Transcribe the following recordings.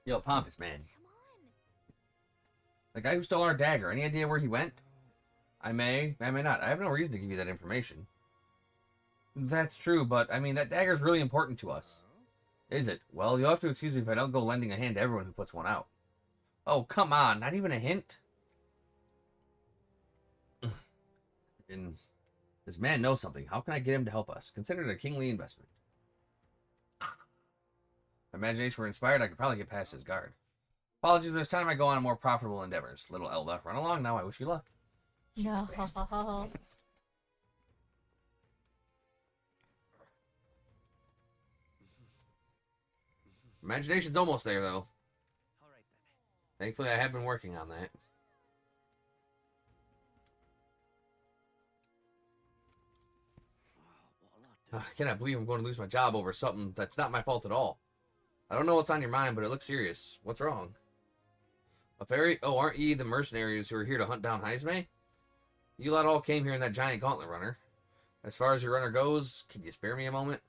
Yo, Pompous man. The guy who stole our dagger, any idea where he went? I may not. I have no reason to give you that information. That's true, but I mean, that dagger's really important to us. Is it? Well, you'll have to excuse me if I don't go lending a hand to everyone who puts one out. Oh, come on, not even a hint? And this man knows something. How can I get him to help us? Consider it a kingly investment. If my imagination were inspired, I could probably get past his guard. Apologies, but it's time I go on more profitable endeavors. Little Elda, run along now. I wish you luck. No. Imagination's almost there, though. Thankfully, I have been working on that. I cannot believe I'm going to lose my job over something that's not my fault at all. I don't know what's on your mind, but it looks serious. What's wrong? A fairy? Oh, aren't ye the mercenaries who are here to hunt down Heisme? You lot all came here in that giant gauntlet runner. As far as your runner goes, can you spare me a moment?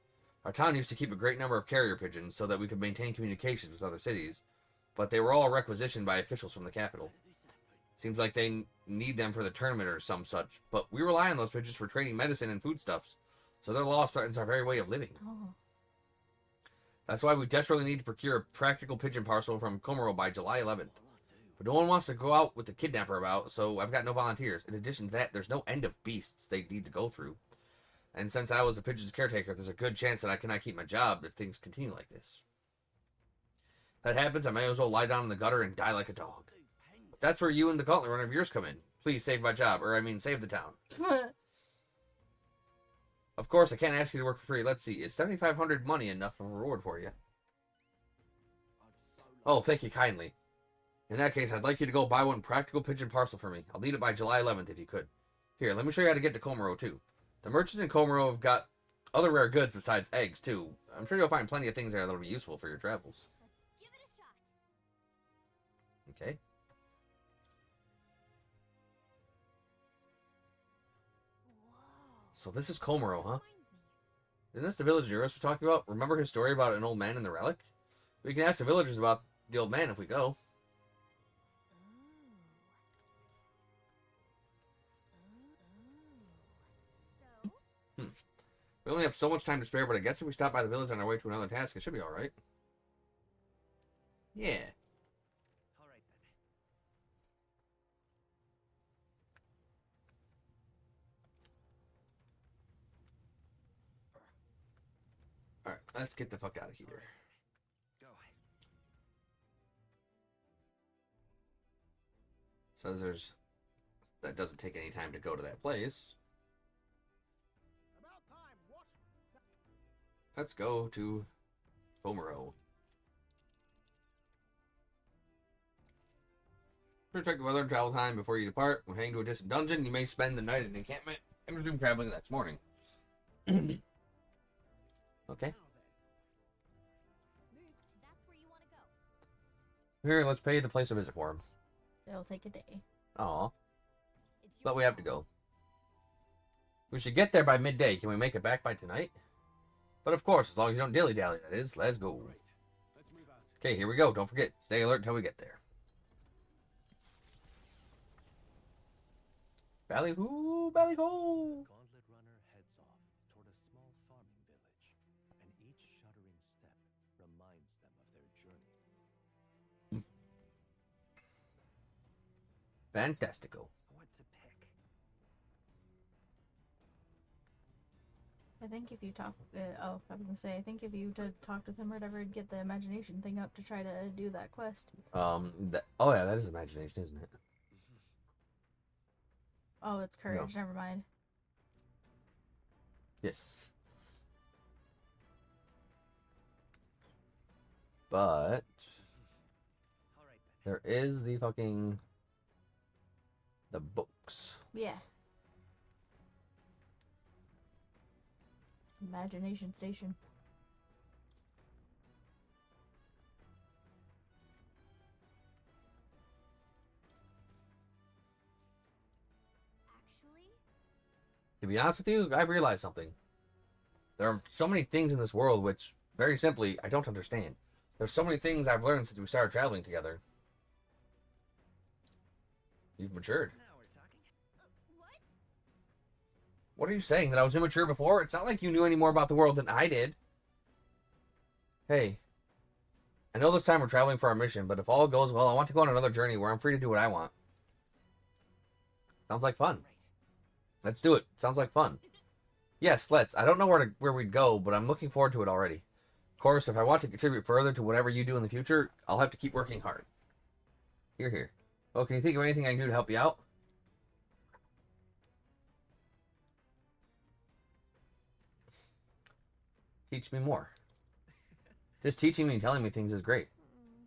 Our town used to keep a great number of carrier pigeons so that we could maintain communications with other cities, but they were all requisitioned by officials from the capital. Seems like they need them for the tournament or some such, but we rely on those pigeons for trading medicine and foodstuffs, so their loss threatens our very way of living. Oh. That's why we desperately need to procure a practical pigeon parcel from Komoro by July 11th. But no one wants to go out with the kidnapper about, so I've got no volunteers. In addition to that, there's no end of beasts they need to go through. And since I was the pigeon's caretaker, there's a good chance that I cannot keep my job if things continue like this. If that happens, I may as well lie down in the gutter and die like a dog. But that's where you and the gauntlet runner of yours come in. Please save my job, or I mean save the town. Of course, I can't ask you to work for free. Let's see, is 7,500 money enough of a reward for you? Oh, thank you kindly. In that case, I'd like you to go buy one practical pigeon parcel for me. I'll need it by July 11th if you could. Here, let me show you how to get to Komoro, too. The merchants in Komoro have got other rare goods besides eggs, too. I'm sure you'll find plenty of things there that'll be useful for your travels. Let's give it a shot. Okay. So this is Komoro, huh? Isn't this the village Eurus was talking about? Remember his story about an old man and the relic? We can ask the villagers about the old man if we go. We only have so much time to spare, but I guess if we stop by the village on our way to another task, it should be alright. Yeah. Alright, let's get the fuck out of here. Says that doesn't take any time to go to that place. Let's go to Komoro. Check the weather and travel time before you depart. When heading to a distant dungeon, you may spend the night at an encampment and resume traveling the next morning. Okay. That's where you want to go. Here, let's pay the place a visit for him. It'll take a day. Aw. It's your But we have to go. We should get there by midday. Can we make it back by tonight? But of course, as long as you don't dilly-dally, that is. Let's go. Okay, here we go. Don't forget, stay alert until we get there. Ballyhoo, ballyhoo. Gauntlet runner heads off toward a small farming village, and each shuddering step reminds them of their journey. Fantastico. What to pick? I think if you talk, I was gonna say, I think if you talked with him or whatever, get the imagination thing up to try to do that quest. Oh yeah, that is imagination, isn't it? Oh, it's courage. Never mind. Yes. But there is the fucking books. Yeah. Imagination station. actually. To be honest with you, I realized something. There are so many things in this world which, very simply, I don't understand. There's so many things I've learned since we started traveling together. You've matured. Now we're talking. What? What are you saying? That I was immature before? It's not like you knew any more about the world than I did. Hey, I know this time we're traveling for our mission, but if all goes well, I want to go on another journey where I'm free to do what I want. Sounds like fun. Right. Let's do it. Sounds like fun. Yes, let's. I don't know where we'd go, but I'm looking forward to it already. Of course, if I want to contribute further to whatever you do in the future, I'll have to keep working hard. Here, here. Oh, can you think of anything I can do to help you out? Teach me more. Just teaching me and telling me things is great.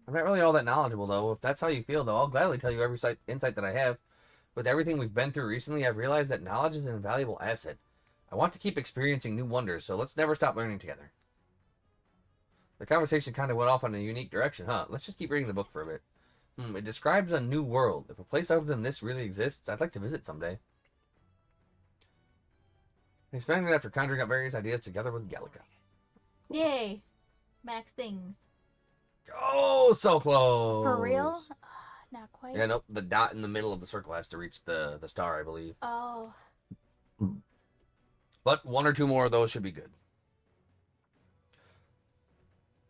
I'm not really all that knowledgeable, though. If that's how you feel, though, I'll gladly tell you every insight that I have. With everything we've been through recently, I've realized that knowledge is an invaluable asset. I want to keep experiencing new wonders, so let's never stop learning together. The conversation kind of went off in a unique direction, huh? Let's just keep reading the book for a bit. It describes a new world. If a place other than this really exists, I'd like to visit someday. Expanded after conjuring up various ideas together with Gallica. Yay! Max things. Oh, so close! For real? Not quite. Yeah, nope. The dot in the middle of the circle has to reach the star, I believe. Oh. But one or two more of those should be good.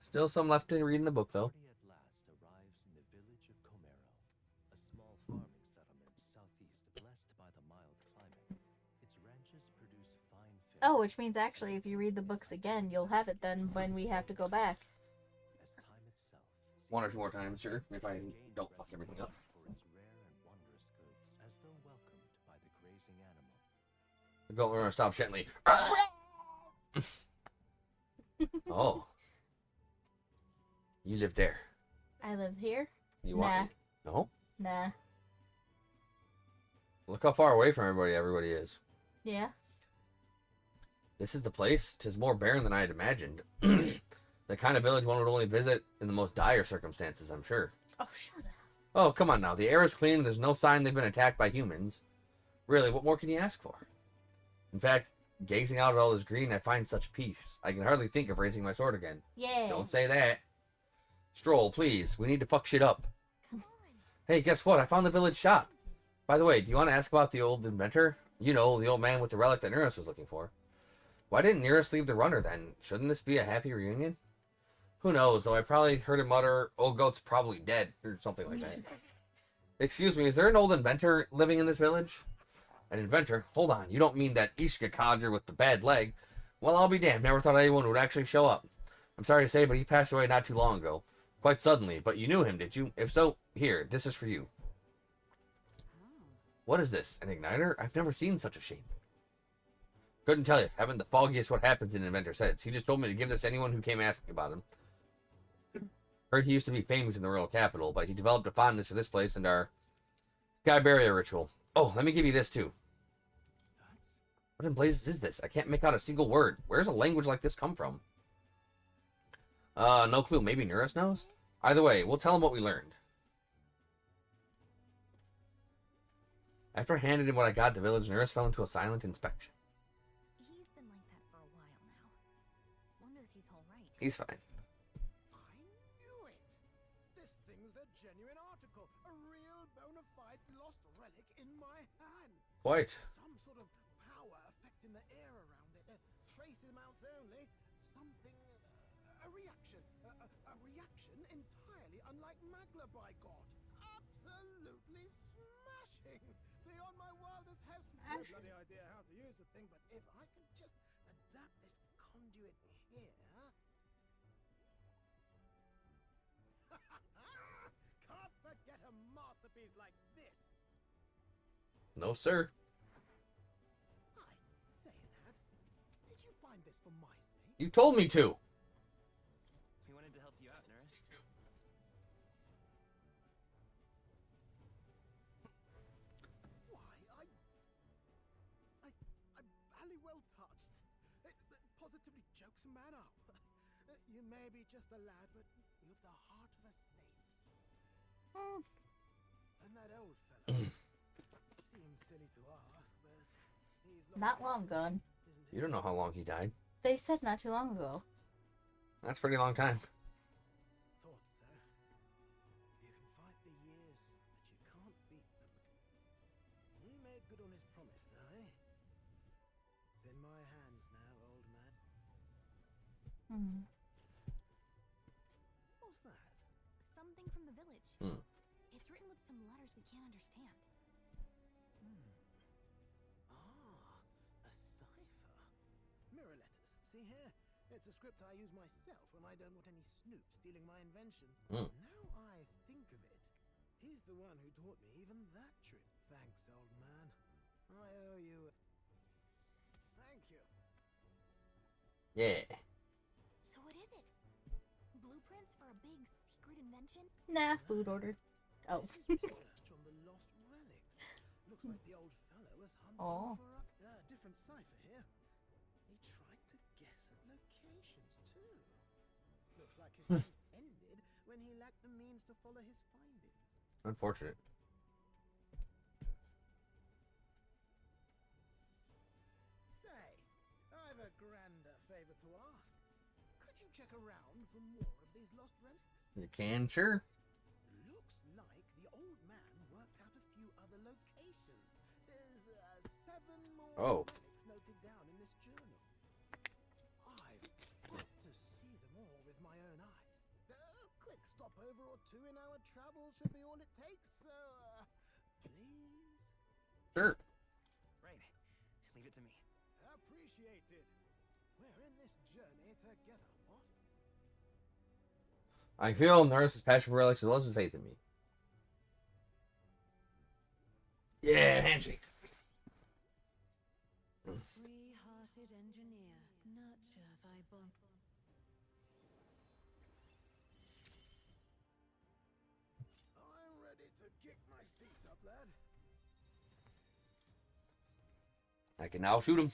Still some left to read in the book, though. Party at last arrives in the village of Comero, a small farming settlement southeast, blessed by the mild climate. Its ranches produce fine fish. Oh, which means actually if you read the books again, you'll have it then when we have to go back. As time itself One or two more times, sure. If I don't fuck everything up. for its rare and wondrous goods, as though welcomed by the grazing animal. We're gonna stop gently. Oh. You live there. I live here? You want me? No? Nah. Look how far away from everybody is. Yeah? This is the place. 'Tis more barren than I had imagined. The kind of village one would only visit in the most dire circumstances, I'm sure. Oh, shut up. Oh, come on now. The air is clean and there's no sign they've been attacked by humans. Really, what more can you ask for? In fact, gazing out at all this green, I find such peace. I can hardly think of raising my sword again. Yeah. Don't say that. Stroll, please. We need to fuck shit up. Come on. Hey, guess what? I found the village shop. By the way, do you want to ask about the old inventor? You know, the old man with the relic that Nereus was looking for. Why didn't Nereus leave the runner then? Shouldn't this be a happy reunion? Who knows, though I probably heard him mutter, "Old goat's probably dead," or something like that. Excuse me, is there an old inventor living in this village? An inventor? Hold on, you don't mean that Ishka codger with the bad leg? Well, I'll be damned, never thought anyone would actually show up. I'm sorry to say, but he passed away not too long ago. Quite suddenly, but you knew him, did you? If so, here, this is for you. What is this, an igniter? I've never seen such a shape. Couldn't tell you, haven't the foggiest what happens in Inventor's heads. He just told me to give this to anyone who came asking about him. Heard he used to be famous in the royal capital, but he developed a fondness for this place and our sky barrier ritual. Oh, let me give you this too. What in blazes is this? I can't make out a single word. Where's a language like this come from? No clue. Maybe Nereus knows? Either way, we'll tell him what we learned. After I handed him what I got at the village, Nereus fell into a silent inspection. He's been like that for a while now. Wonder if he's all right. He's fine. I knew it! This thing's the genuine article, a real bona fide lost relic in my hands. Quite. Some sort of power affecting the air around it. Trace amounts only. Something, a reaction. A reaction entirely unlike Magla, by God. Absolutely smashing! Beyond my wildest hopes. No bloody idea how to use the thing, but if I could just adapt this conduit here. Can't forget a masterpiece like this. No, sir. I say that. Did you find this for my sake? You told me to. We wanted to help you out, Nereus. Why, I'm very well touched. It positively jokes a man up. You may be just a lad, but you've the heart of a saint. And that old fellow seems silly to ask, but he's Not long gone. isn't he? You don't know how long he died. They said not too long ago. That's a pretty long time. Thought so. You can fight the years, but you can't beat them. He made good on his promise, though, eh? It's in my hands now, old man. Hmm. What's that? Something from the village. Hmm. It's written with some letters we can't understand. Ah, a cipher. Mirror letters. See here? It's a script I use myself when I don't want any snoop stealing my invention. Hmm. Now I think of it, he's the one who taught me even that trick. Thanks, old man. I owe you. Thank you. Yeah. So what is it? Blueprints for a big secret invention? Nah, food ordered. Oh. This is research on the lost relics. Looks like the old fellow was hunting Oh. for a different cipher here. He tried to guess at locations too. Looks like his quest ended when he lacked the means to follow his findings. Unfortunate. Say, I've a grander favor to ask. Could you check around for more of these lost relics? You can, sure. Looks like the old man worked out a few other locations. There's 7 more Oh. relics noted down in this journal. I've got to see them all with my own eyes. A quick stopover or two in our travels should be all it takes, so please? Sure. Right. Leave it to me. Appreciate it. We're in this journey together, what? I feel Naruto's passion for relics as well as his faith in me. Yeah, handshake. Free-hearted engineer, nurture thy bond. I'm ready to kick my feet up, lad. I can now shoot him.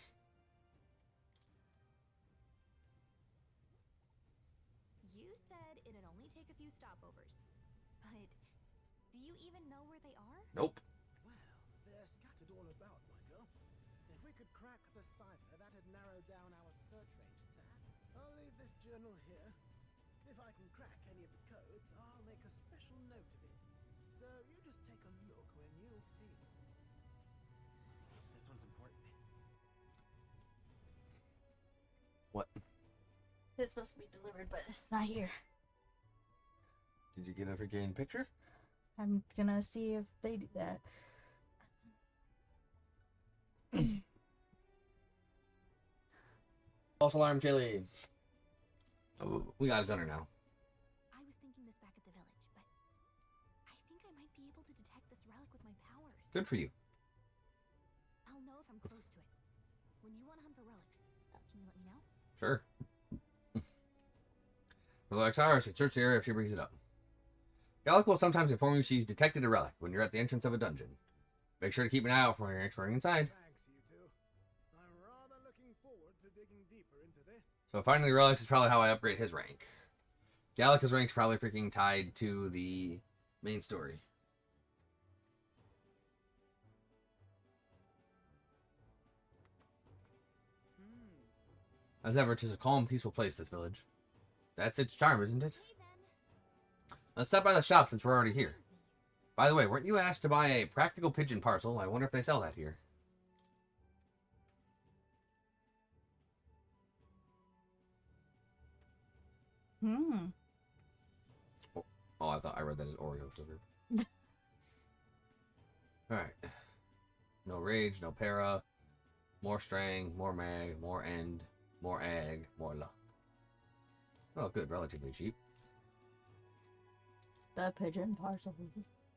You said it'd only take a few stopovers. But do you even know where they are? Nope. Well, they're scattered all about, my girl. If we could crack the cipher, that'd narrow down our search range a tad. I'll leave this journal here. If I can crack any of the codes, I'll make a special note of it. So you just take a look when you feel it. This one's important. What? It's supposed to be delivered, but it's not here. Did you get a freaking picture? I'm gonna see if they do that. False alarm, Chili. Oh, we got a gunner now. I was thinking this back at the village, but I think I might be able to detect this relic with my powers. Good for you. I'll know if I'm close to it. When you want to hunt for relics, can you let me know? Sure. Relax ours, can search the area if she brings it up. Gallic will sometimes inform you she's detected a relic when you're at the entrance of a dungeon. Make sure to keep an eye out for her exploring inside. Thanks, you two. I'm rather looking forward to digging deeper into this. So finding the relics is probably how I upgrade his rank. Gallica's rank's probably freaking tied to the main story. As ever, 'tis a calm, peaceful place, this village. That's its charm, isn't it? Okay then. Let's stop by the shop since we're already here. By the way, weren't you asked to buy a practical pigeon parcel? I wonder if they sell that here. Oh, I thought I read that as Oreo sugar. Alright. No rage, no para. More strang, more mag, more end, more egg, more luck. Oh, good. Relatively cheap. The pigeon parcel.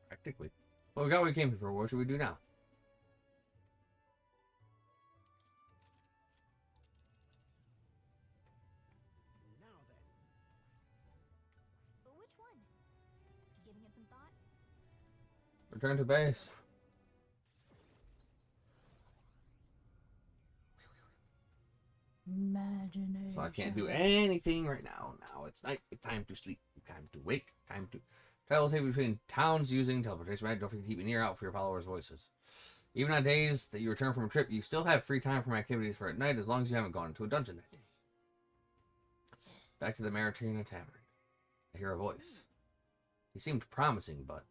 Practically. Well, we got what we came here for. What should we do now? Now then. But which one? Giving it some thought? Return to base. Imagination. So I can't do anything right now. Now it's night. Time to sleep. Time to wake. Time to travel between towns using teleportation. Right? Don't forget to keep an ear out for your followers' voices. Even on days that you return from a trip, you still have free time from activities for at night as long as you haven't gone into a dungeon that day. Back to the Maritina Tavern. I hear a voice. He seemed promising, but...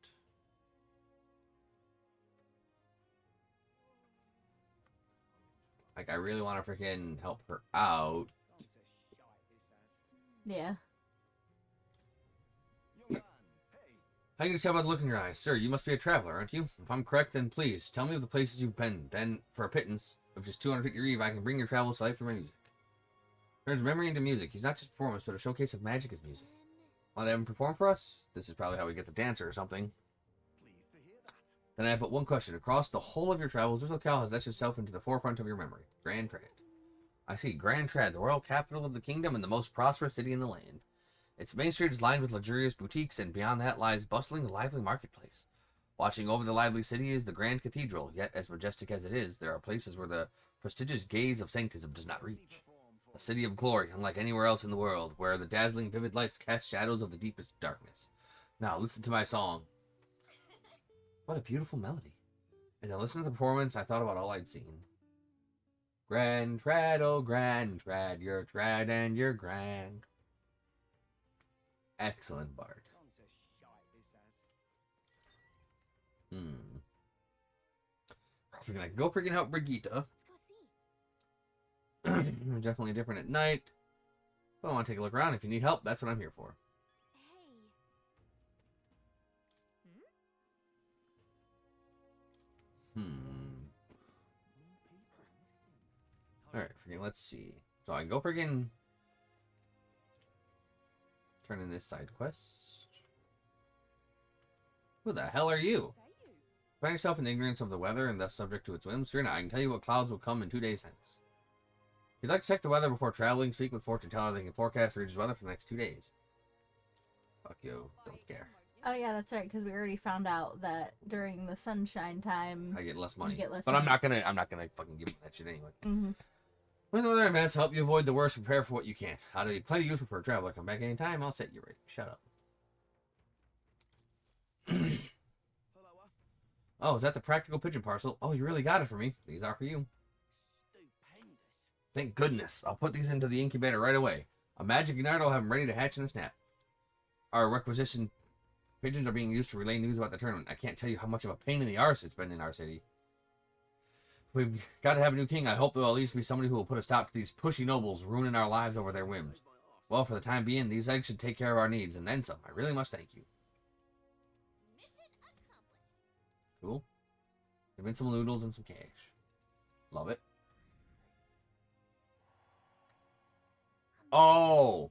like, I really want to freaking help her out. Yeah. How can you tell by the look in your eyes? Sir, you must be a traveler, aren't you? If I'm correct, then please, tell me of the places you've been. Then, for a pittance of just 250 reeve, I can bring your travels to life through my music. Turns memory into music. He's not just a performance, but a showcase of magic is music. Want to have him perform for us? This is probably how we get the dancer or something. Pleased to hear that. Then I have but one question. Across the whole of your travels, which locale has etched itself into the forefront of your memory? Grand Trad. I see. Grand Trad, the royal capital of the kingdom and the most prosperous city in the land. Its main street is lined with luxurious boutiques, and beyond that lies bustling, lively marketplace. Watching over the lively city is the Grand Cathedral, yet as majestic as it is, there are places where the prestigious gaze of sanctism does not reach. A city of glory, unlike anywhere else in the world, where the dazzling vivid lights cast shadows of the deepest darkness. Now, listen to my song. What a beautiful melody. As I listened to the performance, I thought about all I'd seen. Grand Trad, oh Grand Trad, you're trad and you're grand. Excellent bard. I can go freaking help Brigitte. Let's go see. Definitely different at night. But I want to take a look around. If you need help, that's what I'm here for. Hey. Alright, freaking let's see. So I can go freaking turn in this side quest. Who the hell are you? Find yourself in ignorance of the weather and thus subject to its whims. Fear not, I can tell you what clouds will come in 2 days hence. If you'd like to check the weather before traveling, speak with fortune teller. They can forecast the region's weather for the next 2 days. Fuck you, don't care. Oh yeah, that's right. Because we already found out that during the sunshine time, I get less money. you get less but money. I'm not gonna fucking give you that shit anyway. Mm-hmm. When the weather events help you avoid the worst, prepare for what you can't. How to be plenty useful for a traveler. Come back anytime. I'll set you right. Shut up. Oh, is that the practical pigeon parcel? Oh, you really got it for me. These are for you. Stupendous. Thank goodness. I'll put these into the incubator right away. A magic igniter will have them ready to hatch in a snap. Our requisition pigeons are being used to relay news about the tournament. I can't tell you how much of a pain in the arse it's been in our city. We've got to have a new king. I hope there'll at least be somebody who will put a stop to these pushy nobles ruining our lives over their whims. Well, for the time being, these eggs should take care of our needs, and then some. I really must thank you. Mission accomplished. Cool. Invincible noodles and some cash. Love it. Oh!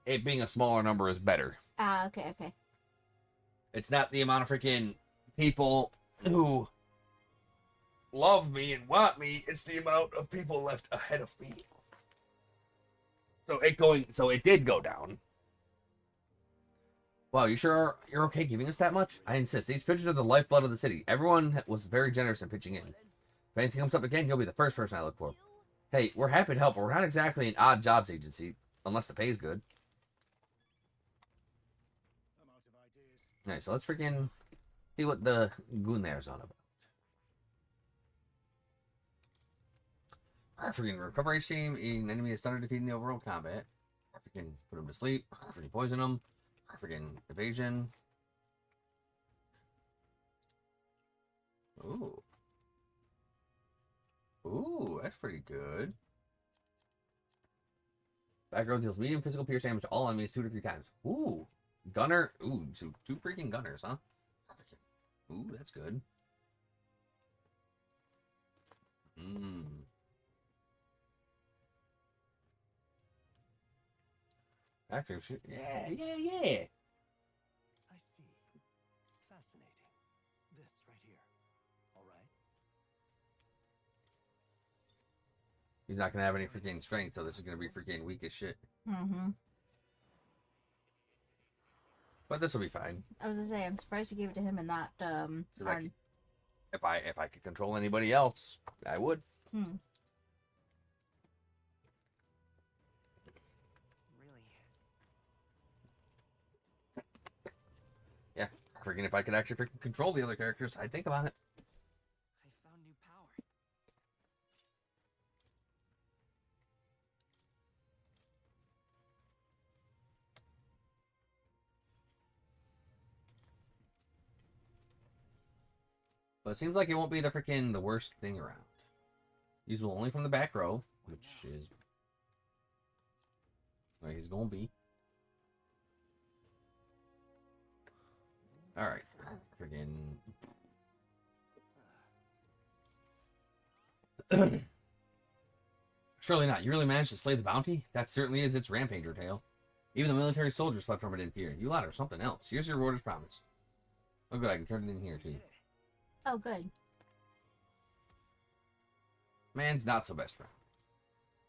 It being a smaller number is better. Ah, okay, okay. It's not the amount of freaking people who love me and want me. It's the amount of people left ahead of me. So it did go down. Wow, you sure you're okay giving us that much? I insist. These pigeons are the lifeblood of the city. Everyone was very generous in pitching in. If anything comes up again, you'll be the first person I look for. Hey, we're happy to help, but we're not exactly an odd jobs agency, unless the pay's good. I'm out of ideas. Alright, so let's freaking see what the Gunner's on about. Freaking recovery team, eating enemy is started defeating the overall combat. Freaking put them to sleep. Freaking poison them. Freaking evasion. Ooh. Ooh, that's pretty good. Background deals medium physical pierce damage to all enemies 2 to 3 times. Ooh. Gunner. Ooh, so 2 freaking gunners, huh? Ooh, that's good. Active shit. Yeah. I see. Fascinating. This right here. All right. He's not gonna have any freaking strength, so this is gonna be freaking weak as shit. Mm-hmm. But this will be fine. I was gonna say, I'm surprised you gave it to him and not Like, if I could control anybody else, I would. Hmm. Really? Yeah, freaking if I could actually freaking control the other characters, I'd think about it. I found new power. But it seems like it won't be the worst thing around. Usable only from the back row, which is where he's gonna be. Alright. Friggin'. Surely not. You really managed to slay the bounty? That certainly is its rampager tale. Even the military soldiers fled from it in fear. You lot are something else. Here's your reward as promised. Oh good, I can turn it in here too. Oh, good. Man's not so best friend.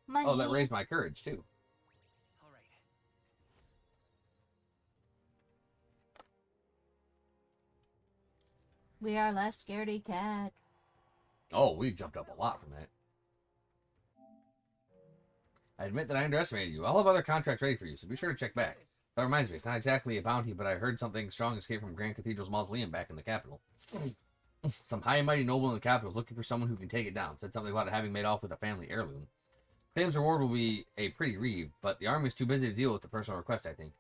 Money. Oh, that raised my courage too. All right. We are less scaredy cat. Oh, we've jumped up a lot from that. I admit that I underestimated you. I'll have other contracts ready for you, so be sure to check back. That reminds me, it's not exactly a bounty, but I heard something strong escaped from Grand Cathedral's mausoleum back in the capital. Some high and mighty noble in the capital is looking for someone who can take it down. Said something about it having made off with a family heirloom. Claim's reward will be a pretty reeve, but the army is too busy to deal with the personal request, I think.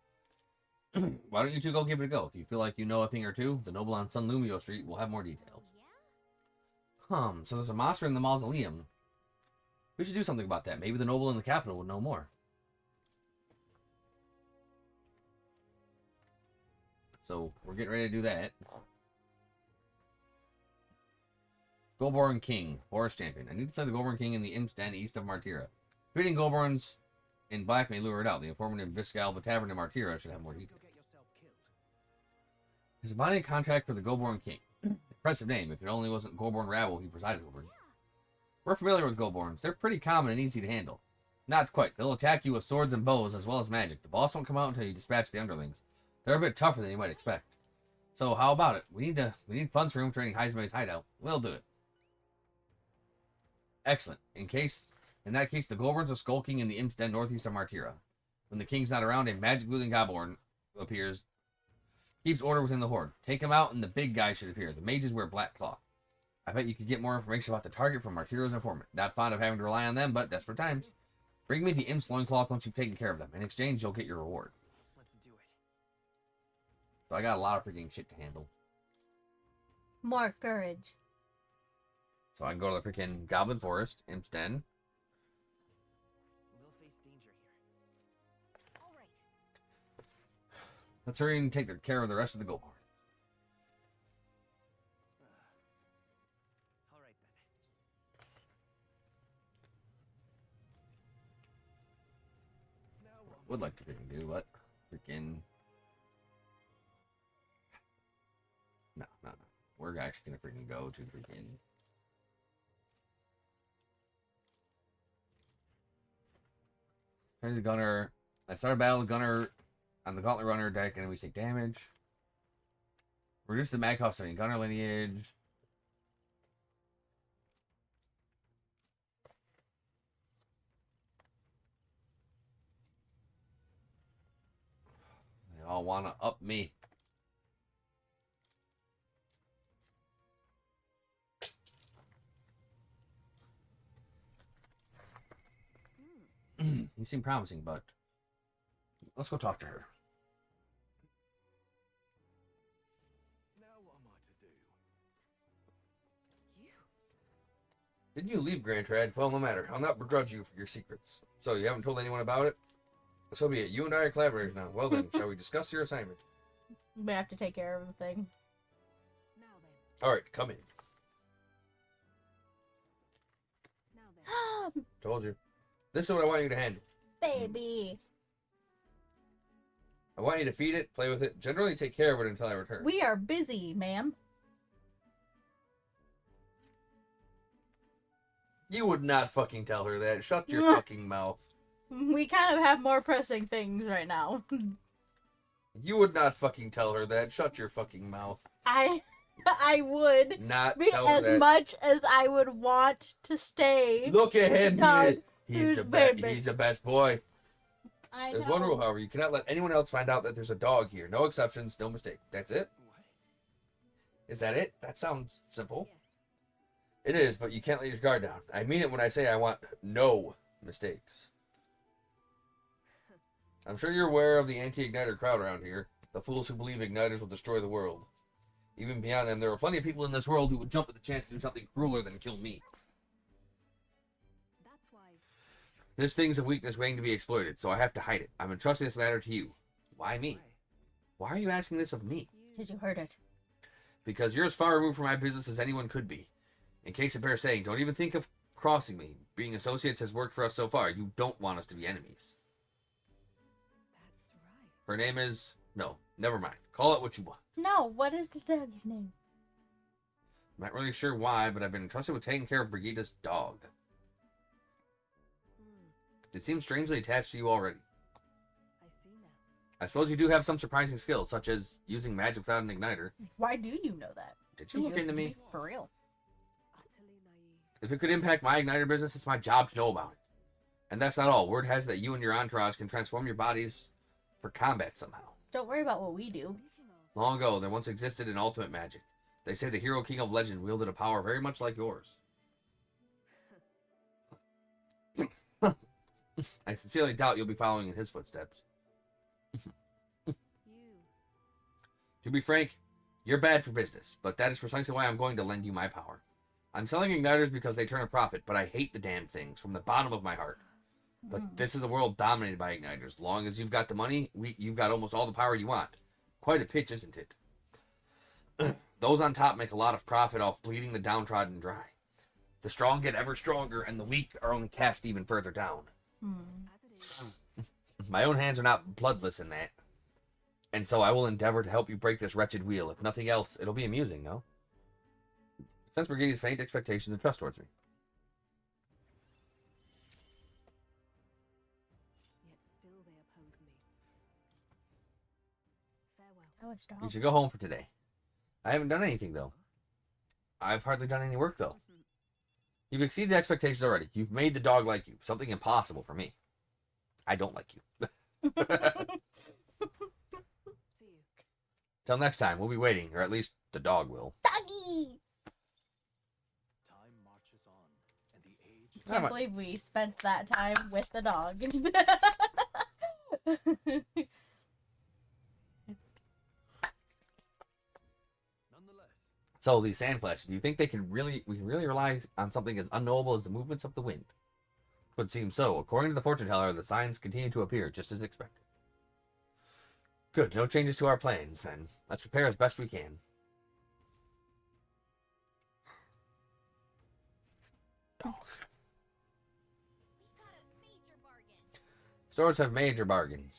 Why don't you two go give it a go? If you feel like you know a thing or two, the noble on Sun Lumio Street will have more details. Yeah? So there's a monster in the mausoleum. We should do something about that. Maybe the noble in the capital would know more. So we're getting ready to do that. Goldborn King, Forest Champion. I need to slay the Goldborn King in the Imp's Den east of Martira. Defeating Goldborns in black may lure it out. The informant in Biscal, the tavern in Martira, should have more details. Go get yourself killed. There's a binding contract for the Goldborn King. Impressive name, if it only wasn't Goldborn rabble he presided over. We're familiar with Goldborns. They're pretty common and easy to handle. Not quite. They'll attack you with swords and bows as well as magic. The boss won't come out until you dispatch the underlings. They're a bit tougher than you might expect. So how about it? We need funds for him training Heiseme's hideout. We'll do it. Excellent. In that case, the Goldborns are skulking in the Imp's Den northeast of Martira. When the king's not around, a magic-wielding Goblin appears, keeps order within the horde. Take him out, and the big guy should appear. The mages wear black cloth. I bet you could get more information about the target from Martira's informant. Not fond of having to rely on them, but desperate times. Bring me the Imp's loincloth once you've taken care of them. In exchange, you'll get your reward. Let's do it. So I got a lot of freaking shit to handle. More courage. So I can go to the freaking Goblin Forest, Imp's Den. They'll face danger here. All right. Let's hurry and take care of the rest of the Goldborn. All right then. Now what? Would like to freaking do, but freaking... No. We're actually gonna freaking go to freaking... Here's the gunner. I started battle with gunner on the gauntlet runner deck, and we take damage. Reduce the mag cost on gunner lineage. They all wanna up me. You seem promising, but let's go talk to her. Now what am I to do? You? Didn't you leave Grand Trad? Well, no matter. I'll not begrudge you for your secrets. So, you haven't told anyone about it? So be it. You and I are collaborators now. Well then, shall we discuss your assignment? We have to take care of everything. Now then. Alright, come in. Now then. Told you. This is what I want you to handle. Baby. I want you to feed it, play with it, generally take care of it until I return. We are busy, ma'am. You would not fucking tell her that. Shut your fucking mouth. We kind of have more pressing things right now. You would not fucking tell her that. Shut your fucking mouth. I would. Not Be tell her as that. much as I would want to stay. Look at him. God, He's who's the best. baby? He's the best boy. I There's know. one rule, however. You cannot let anyone else find out that there's a dog here. No exceptions, no mistake. That's it? What? Is that it? That sounds simple. Yes. It is, but you can't let your guard down. I mean it when I say I want no mistakes. I'm sure you're aware of the anti-igniter crowd around here. The fools who believe igniters will destroy the world. Even beyond them, there are plenty of people in this world who would jump at the chance to do something crueler than kill me. That's why. This thing's a weakness waiting to be exploited, so I have to hide it. I'm entrusting this matter to you. Why me? Why are you asking this of me? Because you heard it. Because you're as far removed from my business as anyone could be. In case it bears saying, don't even think of crossing me. Being associates has worked for us so far. You don't want us to be enemies. That's right. Her name is... No, never mind. Call it what you want. No, what is the doggy's name? I'm not really sure why, but I've been entrusted with taking care of Brigida's dog. It seems strangely attached to you already. I see now. I suppose you do have some surprising skills, such as using magic without an igniter. Why do you know that? Did you look into me? For real. Utterly naive. If it could impact my igniter business, it's my job to know about it. And that's not all. Word has it that you and your entourage can transform your bodies for combat somehow. Don't worry about what we do. Speaking of, Long ago, there once existed an ultimate magic. They say the hero king of legend wielded a power very much like yours. I sincerely doubt you'll be following in his footsteps. you. To be frank, you're bad for business, but that is precisely why I'm going to lend you my power. I'm selling igniters because they turn a profit, but I hate the damn things from the bottom of my heart. But this is a world dominated by igniters. Long as you've got the money, you've got almost all the power you want. Quite a pitch, isn't it? Those on top make a lot of profit off bleeding the downtrodden dry. The strong get ever stronger, and the weak are only cast even further down. As it is. My own hands are not bloodless in that. And so I will endeavor to help you break this wretched wheel. If nothing else, it'll be amusing, no? Sense Brigida's faint expectations and trust towards me. Yet still they oppose me. Farewell. I was You strong. should go home for today. I haven't done anything, though. I've hardly done any work, though. You've exceeded expectations already. You've made the dog like you. Something impossible for me. I don't like you. See you. Till next time, we'll be waiting, or at least the dog will. Doggy! Time marches on, and the age Can't believe we spent that time with the dog. nonetheless. So, these sand flashes, do you think we can really rely on something as unknowable as the movements of the wind? It would seem so. According to the fortune teller, the signs continue to appear, just as expected. Good, no changes to our plans, then. Let's prepare as best we can. We got a major bargain. Stores have major bargains.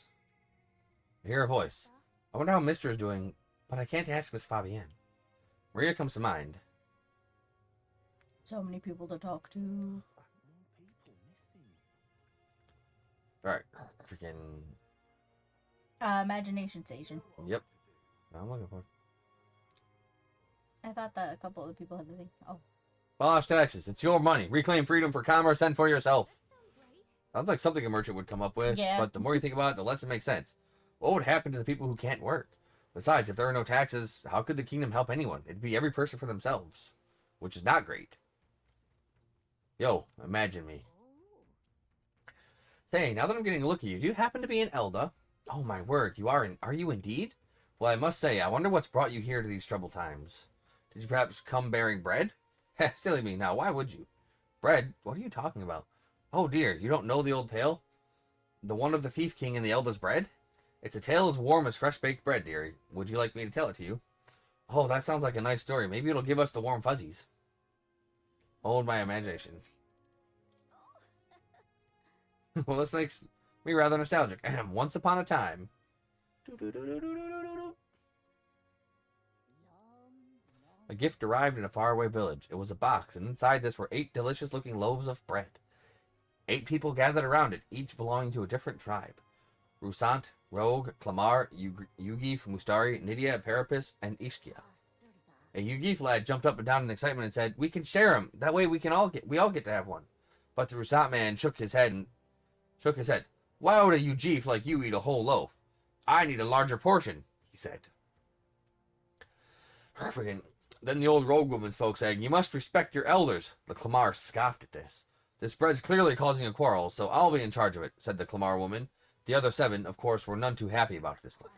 I hear a voice. I wonder how Mister is doing, but I can't ask Miss Fabienne. Maria comes to mind. So many people to talk to. More people missing. Alright, freaking... Imagination Station. Yep. I'm looking for it. I thought that a couple of the people had the thing. Oh. Abolish taxes. It's your money. Reclaim freedom for commerce and for yourself. That sounds right. Sounds like something a merchant would come up with, Yeah. but the more you think about it, the less it makes sense. What would happen to the people who can't work? Besides, if there are no taxes, how could the kingdom help anyone? It'd be every person for themselves, which is not great. Yo, imagine me. Say, now that I'm getting a look at you, do you happen to be an Elda? Oh my word, are you indeed? Well, I must say, I wonder what's brought you here to these troubled times. Did you perhaps come bearing bread? Heh, silly me, now why would you? Bread? What are you talking about? Oh dear, you don't know the old tale? The one of the Thief King and the Elda's bread? It's a tale as warm as fresh-baked bread, dearie. Would you like me to tell it to you? Oh, that sounds like a nice story. Maybe it'll give us the warm fuzzies. Hold my imagination. Well, this makes me rather nostalgic. Once upon a time. A gift arrived in a faraway village. It was a box, and inside this were 8 delicious-looking loaves of bread. 8 people gathered around it, each belonging to a different tribe. Rusant, Rogue, Clamar, Yugif, Mustari, Nydia, Parapis, and Ishkia. A Yugif lad jumped up and down in excitement and said, "We can share them. That way we all get to have one." But the Rusant man shook his head. "Why would a Yugif like you eat a whole loaf? I need a larger portion," he said. Then the old rogue woman spoke, saying, "You must respect your elders." The Clamar scoffed at this. "This bread's clearly causing a quarrel, so I'll be in charge of it," said the Clamar woman. The other 7, of course, were none too happy about this plan.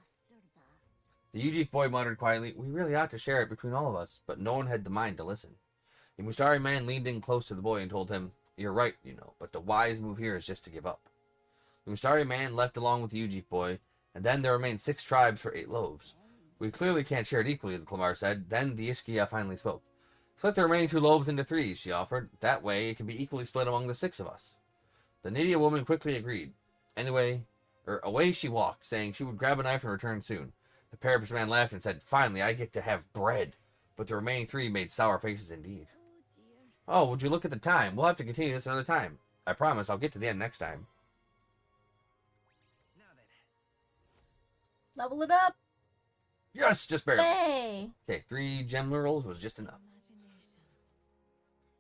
The Ujif boy muttered quietly, "We really ought to share it between all of us," but no one had the mind to listen. The Mustari man leaned in close to the boy and told him, "You're right, you know, but the wise move here is just to give up." The Mustari man left along with the Ujif boy, and then there remained 6 tribes for 8 loaves. "We clearly can't share it equally," the Clamar said. Then the Ishkia finally spoke. "Split the remaining 2 loaves into 3s, she offered. "That way it can be equally split among the 6 of us." The Nydia woman quickly agreed. Away she walked, saying she would grab a knife and return soon. The Parapus man laughed and said, "Finally, I get to have bread." But the remaining 3 made sour faces indeed. "Oh, would you look at the time? We'll have to continue this another time. I promise I'll get to the end next time." Now then. Level it up! Yes, just barely. Hey! Okay, 3 gem rolls was just enough.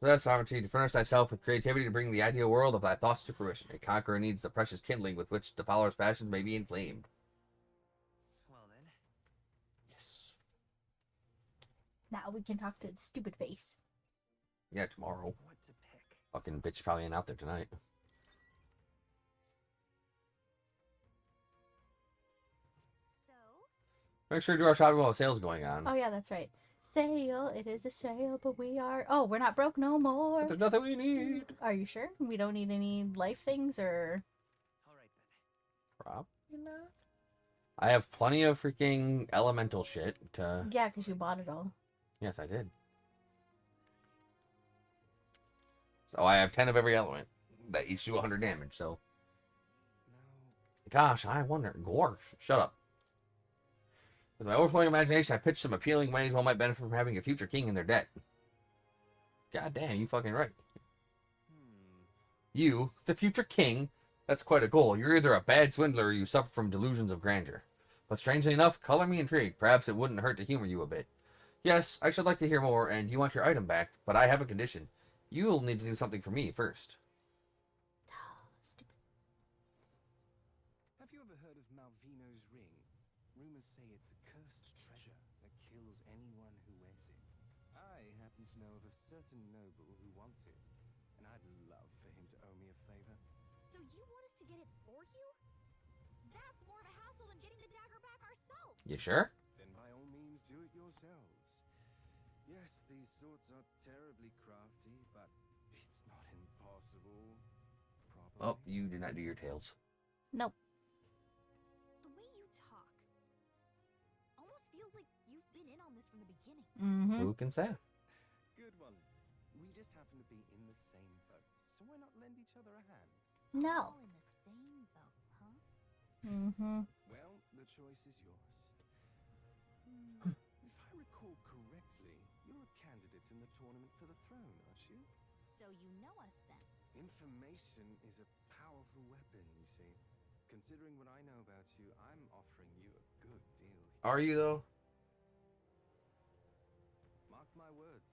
Let us, sovereignty, to furnish thyself with creativity to bring the ideal world of thy thoughts to fruition. A conqueror needs the precious kindling with which the follower's passions may be inflamed. Well then. Yes. Now we can talk to the stupid face. Yeah, tomorrow. What to pick? Fucking bitch probably ain't out there tonight. So, Make sure to do our shopping while the sale's going on. Oh yeah, that's right. Sale, it is a sale, but we are... Oh, we're not broke no more. But there's nothing we need. Are you sure? We don't need any life things or... All right then. Probably not. I have plenty of freaking elemental shit to... Yeah, because you bought it all. Yes, I did. So I have 10 of every element that each do 100 damage, so... Gosh, I wonder... Gorsh, shut up. With my overflowing imagination, I pitched some appealing ways one might benefit from having a future king in their debt. God damn, you fucking right. You, the future king? That's quite a goal. You're either a bad swindler or you suffer from delusions of grandeur. But strangely enough, color me intrigued. Perhaps it wouldn't hurt to humor you a bit. Yes, I should like to hear more, and you want your item back, but I have a condition. You'll need to do something for me first. Stupid. Have you ever heard of Malvino's ring? Rumors say it's a cursed treasure that kills anyone who wears it. I happen to know of a certain noble who wants it, and I'd love for him to owe me a favor. so you want us to get it for you? That's more of a hassle than getting the dagger back ourselves. You sure? Then by all means do it yourselves. Yes, these swords are terribly crafty, but it's not impossible. Probably. Oh, you did not do your tails. Nope. The way you talk almost feels like you've been in on this from the beginning. Mm-hmm. Who can say? Good one. We just happen to be in the same boat, so why not lend each other a hand? No. All in the same boat, huh? Mm-hmm. Well, the choice is yours. If I recall correctly, you're a candidate in the tournament for the throne, aren't you? So you know us then. Information is a powerful weapon, you see. Considering what I know about you, I'm offering you a good deal here. Are you, though? Mark my words.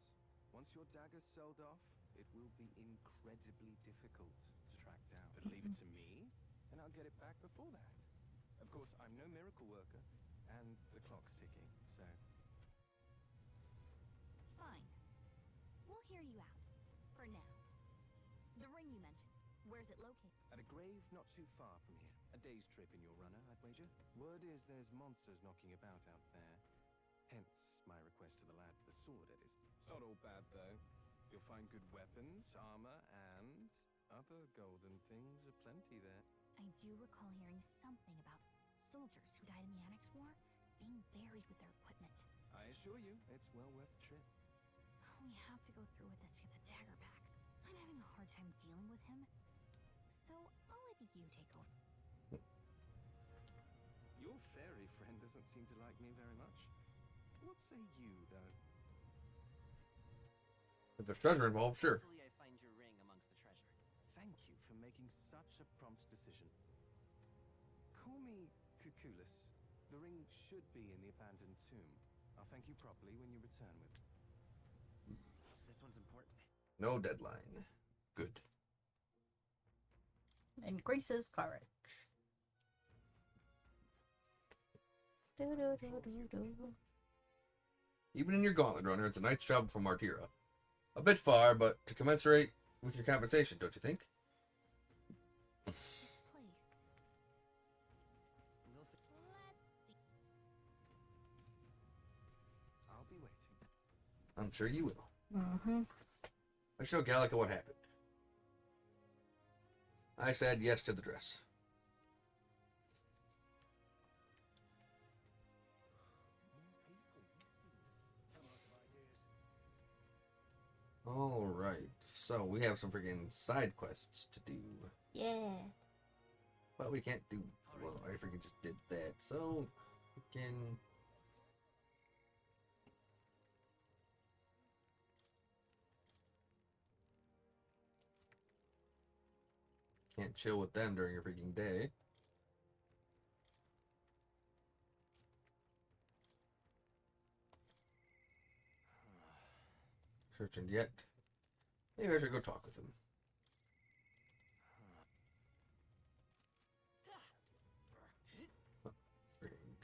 Once your dagger's sold off, it will be incredibly difficult to track down. But leave it to me, and I'll get it back before that. Of course, I'm no miracle worker, and the clock's ticking, so... Fine. We'll hear you out. For now. The ring you mentioned. Where's it located? At a grave not too far from here. A day's trip in your runner, I'd wager. Word is there's monsters knocking about out there. Hence my request to the lad with the sword, it is. It's not all bad, though. You'll find good weapons, armor, and other golden things aplenty there. I do recall hearing something about soldiers who died in the Annex War being buried with their equipment. I assure you, it's well worth the trip. We have to go through with this to get the dagger back. I'm having a hard time dealing with him. So I'll let you take over. Your fairy friend doesn't seem to like me very much. What say you, though? If there's treasure involved, sure. Hopefully I find your ring amongst the treasure. Thank you for making such a prompt decision. Call me Cuculus. The ring should be in the abandoned tomb. I'll thank you properly when you return with it. This one's important. No deadline. Good. Increases courage. Even in your gauntlet runner, it's a night's travel from Martira. A bit far, but to commensurate with your compensation, don't you think? This place. We'll Let's see. I'm sure you will. Mm-hmm. I show Gallica what happened. I said yes to the dress. Alright, so we have some freaking side quests to do. Yeah. But we can't do... Well, I freaking just did that, so... We can... Can't chill with them during a freaking day. Searching yet. Maybe I should go talk with him.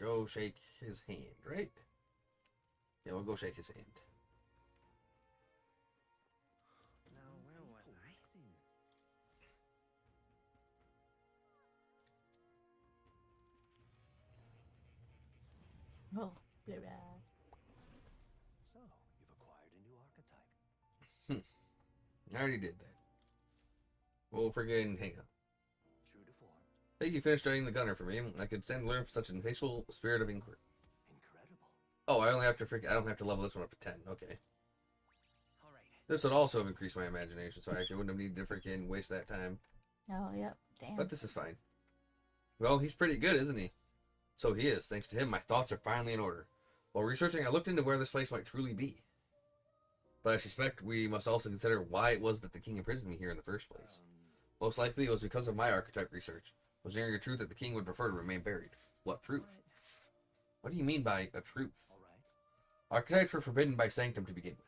Go shake his hand, right? Yeah, we'll go shake his hand. Now, where was I? Oh, blah, blah. So, you've acquired a new archetype. I already did that. We'll freaking hang out. True to form. Thank you finished studying the gunner for me. I could send learn for such an insatiable spirit of inquiry. Incredible. Oh, I only have to I don't have to level this one up to 10. Okay. All right. This would also have increased my imagination, so I actually wouldn't have needed to freaking waste that time. Oh, yep. Damn. But this is fine. Well, he's pretty good, isn't he? So he is. Thanks to him, my thoughts are finally in order. While researching, I looked into where this place might truly be. But I suspect we must also consider why it was that the king imprisoned me here in the first place. Most likely it was because of my archetype research. I was nearing a truth that the king would prefer to remain buried. What truth? What do you mean by a truth? All right. Archetypes were forbidden by Sanctum to begin with.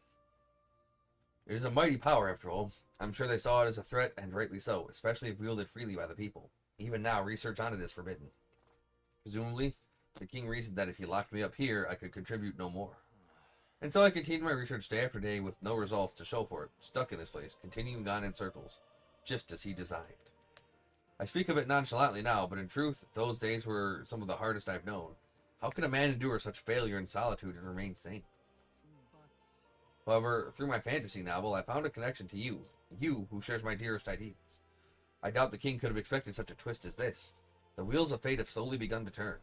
It is a mighty power, after all. I'm sure they saw it as a threat, and rightly so, especially if wielded freely by the people. Even now, research on it is forbidden. Presumably, the king reasoned that if he locked me up here, I could contribute no more. And so I continued my research day after day with no results to show for it, stuck in this place, continuing on in circles, just as he designed. I speak of it nonchalantly now, but in truth, those days were some of the hardest I've known. How can a man endure such failure and solitude and remain sane? But However, through my fantasy novel, I found a connection to you who shares my dearest ideals. I doubt the king could have expected such a twist as this. The wheels of fate have slowly begun to turn.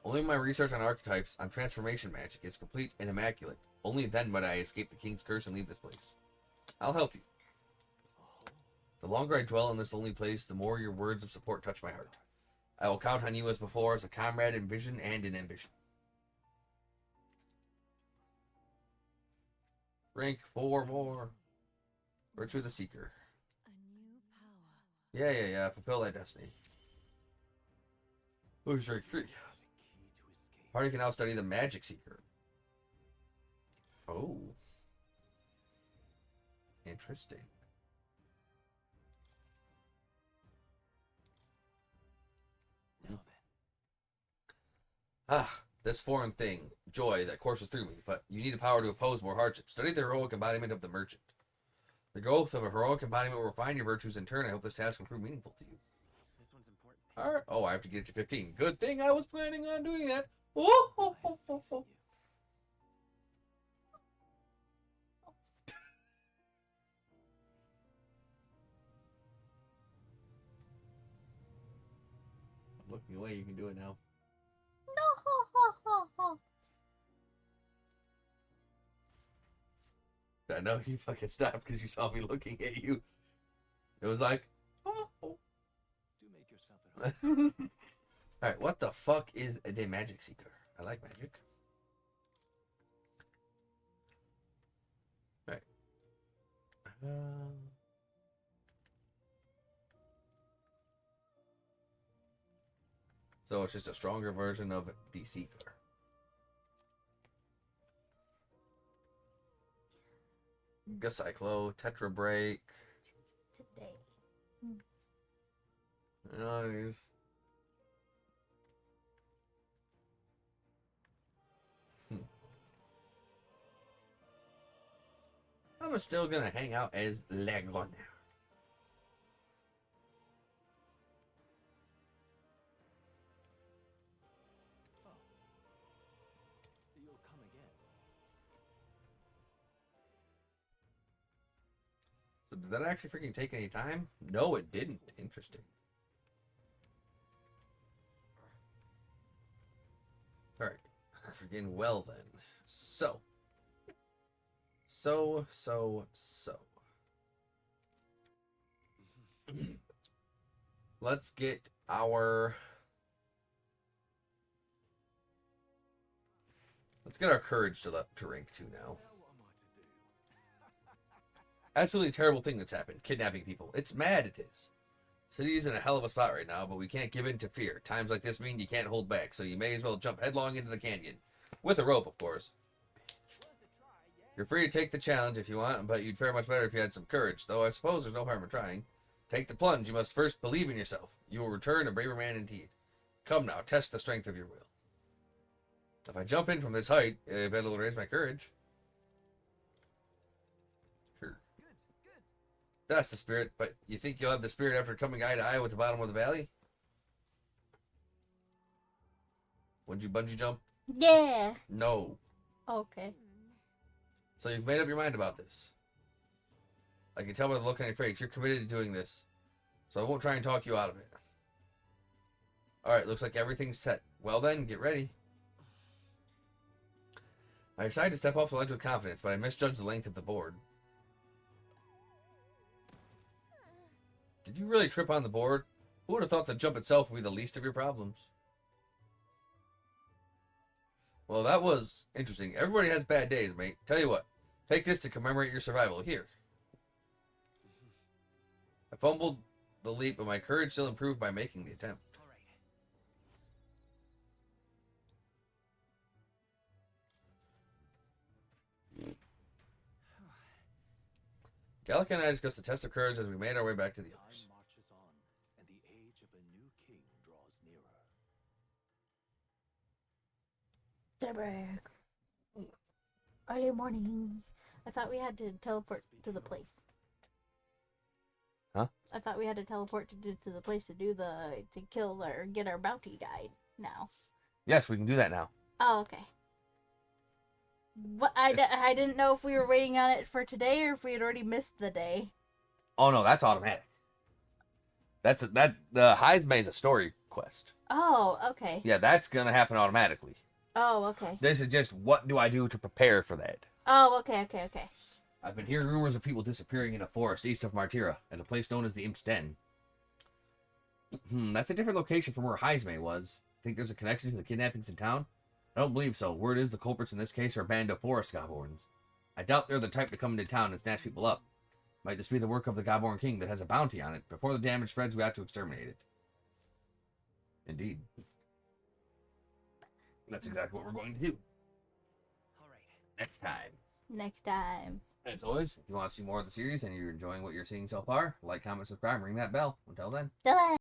Only my research on archetypes, on transformation magic, is complete and immaculate. Only then might I escape the king's curse and leave this place. I'll help you. The longer I dwell in this lonely place, the more your words of support touch my heart. I will count on you as before, as a comrade in vision and in ambition. Rank 4 more. Virtue the Seeker. A new power. Yeah. Fulfill that destiny. Who's rank 3? the key to escape. Party can now study the Magic Seeker. Oh. Interesting. Now Ah, this foreign thing, joy, that courses through me, but you need a power to oppose more hardship. Study the heroic embodiment of the merchant. The growth of a heroic embodiment will refine your virtues in turn. I hope this task will prove meaningful to you. this one's important. Alright. Oh, I have to get it to 15. Good thing I was planning on doing that. Oh. I'm looking away, you can do it now. I know you fucking stopped because you saw me looking at you. It was like, oh. Do make yourself at home. Alright, what the fuck is the Magic Seeker? I like magic. Alright. So it's just a stronger version of the Seeker. Cyclo, Tetra Break. Today. Nice. I'm still gonna hang out as Legon. You'll come again. So did that actually freaking take any time? No, it didn't. Interesting. Alright. Freaking well then. So. Let's get our courage to rank 2 now. Absolutely terrible thing that's happened. Kidnapping people. It's mad it is. City's in a hell of a spot right now, but we can't give in to fear. Times like this mean you can't hold back, so you may as well jump headlong into the canyon. With a rope, of course. You're free to take the challenge if you want, but you'd fare much better if you had some courage, though I suppose there's no harm in trying. Take the plunge. You must first believe in yourself. You will return a braver man indeed. Come now, test the strength of your will. If I jump in from this height, I bet it'll raise my courage. Sure. That's the spirit, but you think you'll have the spirit after coming eye to eye with the bottom of the valley? Would you bungee jump? Yeah. No. Okay. So you've made up your mind about this. I can tell by the look on your face. You're committed to doing this. So I won't try and talk you out of it. Alright, looks like everything's set. Well then, get ready. I decided to step off the ledge with confidence, but I misjudged the length of the board. Did you really trip on the board? Who would have thought the jump itself would be the least of your problems? Well, that was interesting. Everybody has bad days, mate. Tell you what, take this to commemorate your survival. Here. I fumbled the leap, but my courage still improved by making the attempt. Gallica and I discussed the test of courage as we made our way back to the others. Time marches on, and the age of a new king draws nearer. Daybreak. Early morning. I thought we had to teleport to the place. Huh? I thought we had to teleport to the place to kill or get our bounty guide now. Yes, we can do that now. Oh, okay. What I didn't know if we were waiting on it for today or if we had already missed the day. Oh no, that's automatic. The Heisme is a story quest. Oh, okay. Yeah, that's gonna happen automatically. Oh, okay. This is just what do I do to prepare for that. Oh, okay. I've been hearing rumors of people disappearing in a forest east of Martira, at a place known as the Imp's Den. That's a different location from where Heisme was. Think there's a connection to the kidnappings in town? I don't believe so. Word is the culprits in this case are a band of forest goblins. I doubt they're the type to come into town and snatch people up. Might just be the work of the Goblin King that has a bounty on it. Before the damage spreads, we have to exterminate it. Indeed. That's exactly what we're going to do. Next time. Next time. As always, if you want to see more of the series and you're enjoying what you're seeing so far, like, comment, subscribe, ring that bell. Until then. Till then.